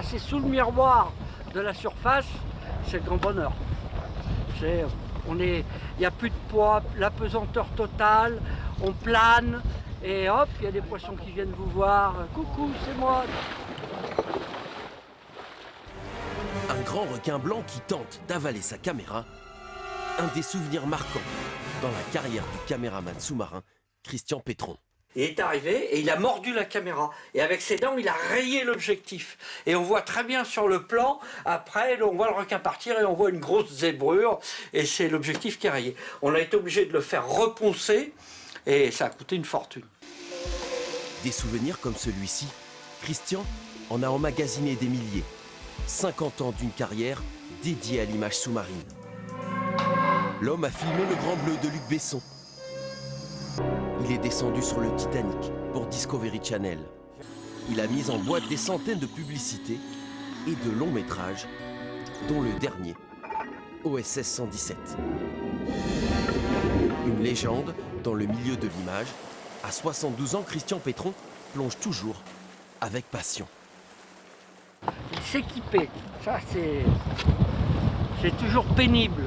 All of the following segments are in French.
C'est sous le miroir de la surface, c'est le grand bonheur. Il n'y a plus de poids, la pesanteur totale, on plane et hop, il y a des poissons qui viennent vous voir. Coucou, c'est moi. Un grand requin blanc qui tente d'avaler sa caméra, un des souvenirs marquants dans la carrière du caméraman sous-marin Christian Pétron. Il est arrivé et il a mordu la caméra. Et avec ses dents, il a rayé l'objectif. Et on voit très bien sur le plan, après, on voit le requin partir et on voit une grosse zébrure. Et c'est l'objectif qui est rayé. On a été obligé de le faire reponcer et ça a coûté une fortune. Des souvenirs comme celui-ci, Christian en a emmagasiné des milliers. 50 ans d'une carrière dédiée à l'image sous-marine. L'homme a filmé le Grand Bleu de Luc Besson. Il est descendu sur le Titanic pour Discovery Channel. Il a mis en boîte des centaines de publicités et de longs métrages, dont le dernier, OSS 117. Une légende dans le milieu de l'image. À 72 ans, Christian Pétron plonge toujours avec passion. S'équiper, ça c'est toujours pénible.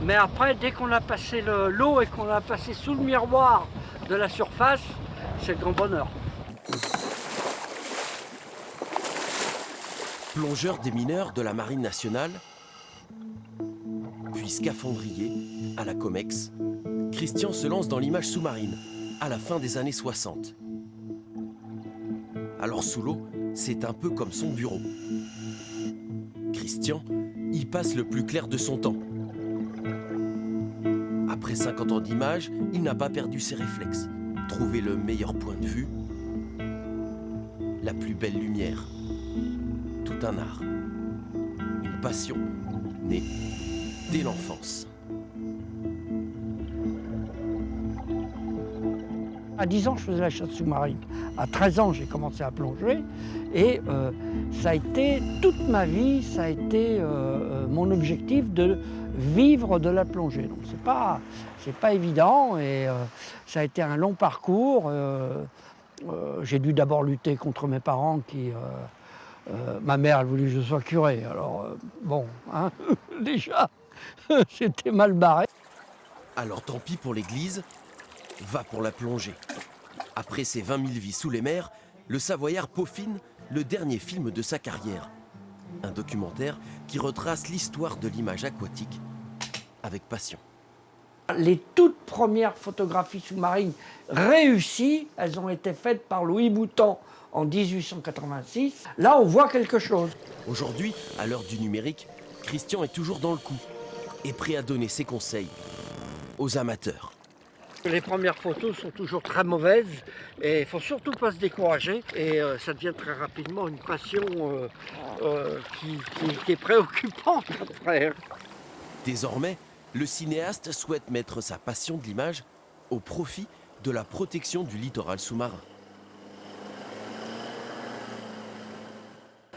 Mais après, dès qu'on a passé l'eau et qu'on a passé sous le miroir de la surface, c'est le grand bonheur. Plongeur des mineurs de la Marine nationale, puis scaphandrier à la COMEX, Christian se lance dans l'image sous-marine à la fin des années 60. Alors sous l'eau, c'est un peu comme son bureau. Christian y passe le plus clair de son temps. Après 50 ans d'image, il n'a pas perdu ses réflexes. Trouver le meilleur point de vue, la plus belle lumière. Tout un art. Une passion née dès l'enfance. À 10 ans, je faisais la chasse sous-marine. À 13 ans, j'ai commencé à plonger. Et ça a été, toute ma vie, ça a été mon objectif de vivre de la plongée. Donc c'est pas évident et ça a été un long parcours. J'ai dû d'abord lutter contre mes parents qui... ma mère, elle voulait que je sois curé. Alors, bon, hein, déjà, c'était mal barré. Alors tant pis pour l'église, va pour la plongée. Après ses 20 000 vies sous les mers, le Savoyard peaufine le dernier film de sa carrière. Un documentaire qui retrace l'histoire de l'image aquatique avec passion. Les toutes premières photographies sous-marines réussies, elles ont été faites par Louis Boutan en 1886. Là, on voit quelque chose. Aujourd'hui, à l'heure du numérique, Christian est toujours dans le coup et prêt à donner ses conseils aux amateurs. Les premières photos sont toujours très mauvaises et il ne faut surtout pas se décourager. Et ça devient très rapidement une passion qui est préoccupante après. Désormais, le cinéaste souhaite mettre sa passion de l'image au profit de la protection du littoral sous-marin.